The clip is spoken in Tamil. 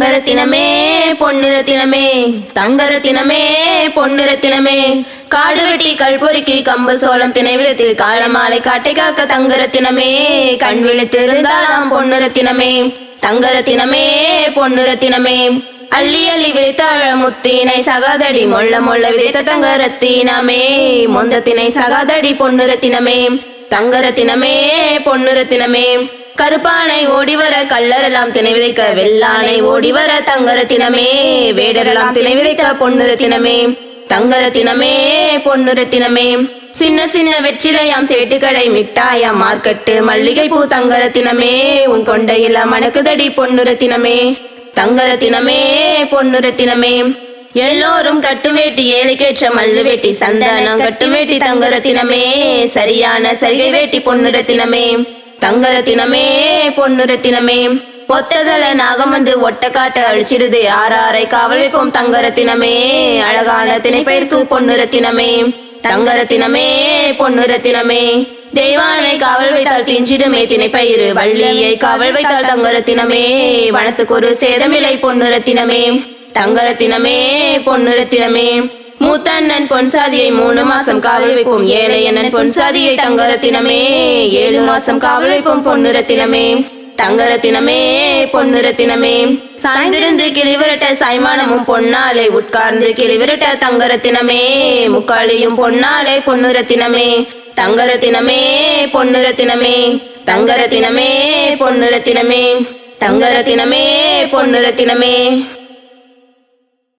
தங்கரத்தினமே பொன்னிறத்தினமே தங்கரத்தினமே பொன்னிறத்தினமே காடு வெட்டி கல்பொறுக்கி கம்பு சோளம் திணை விதத்தில் காலமாலை காட்டை காக்க தங்கரத்தினமே கண் விழித்திருந்தாலாம் பொன்னிறத்தினமே தங்கரத்தினமே பொன்னிறத்தினமே அள்ளி அள்ளி விதைத்தாழ முத்தினை சகாதடி மொள்ள மொள்ள விதைத்த தங்கரத்தினமே மொந்தத்தினை சகாதடி பொன்னிறத்தினமே தங்கரத்தினமே பொன்னிறத்தினமே கருப்பானை ஓடிவர கல்லரெல்லாம் திணை விதைக்க வெள்ளானை ஓடிவர தங்கரத்தினமே வேடரெல்லாம் திணை விதைக்க பொன்னிறத்தினமே தங்கரத்தினமே பொன்னிறத்தினமே சின்ன சின்ன வெற்றிலையாம் சேட்டுக்கடை மிட்டாயாம் மார்க்கெட்டு மல்லிகை பூ தங்கரத்தினமே உன் கொண்டையில மணக்குதடி பொன்னிறத்தினமே தங்கரத்தினமே பொன்னிறத்தினமே எல்லோரும் கட்டு வேட்டி ஏழைக்கேற்ற மல்லு வேட்டி சந்தனம் கட்டு வேட்டி தங்கரத்தினமே சரியான சரிகை வேட்டி பொன்னிறத்தினமே தங்கரத்தினமே பொன்னிறத்தினமே பொத்ததல நாகம் வந்து ஒட்ட காட்ட அழிச்சிடுது ஆறாரை காவல் வைப்போம் தங்கரத்தினமே அழகான திணைப்பயிர்க்கு பொன்னிறத்தினமே தங்கரத்தினமே பொன்னிறத்தினமே தெய்வானை காவல் வைத்தால் திஞ்சிடுமே திணைப்பயிறு வள்ளியை காவல் வைத்தால் தங்கரத்தினமே வனத்துக்கு ஒரு சேதமில்லை பொன்னிறத்தினமே தங்கரத்தினமே பொன்னிறத்தினமே மூத்தண்ணன் பொன்சாதியை 3 மாசம் காவல் வைப்போம் ஏழையண்ணன் பொன்சாதியை தங்கரத்தினமே 7 மாசம் காவல் வைப்போம் பொன்னிறத்தினமே தங்கரத்தினமே பொன்னிறத்தினமே சாய்ந்திருந்து கிளிவிரட்ட சாய்மானமும் பொன்னாலே உட்கார்ந்து கிளிவிரட்ட தங்கரத்தினமே முக்காளியும் பொன்னாலே பொன்னிறத்தினமே தங்கரத்தினமே பொன்னிறத்தினமே தங்கரத்தினமே பொன்னிறத்தினமே தங்கரத்தினமே பொன்னிறத்தினமே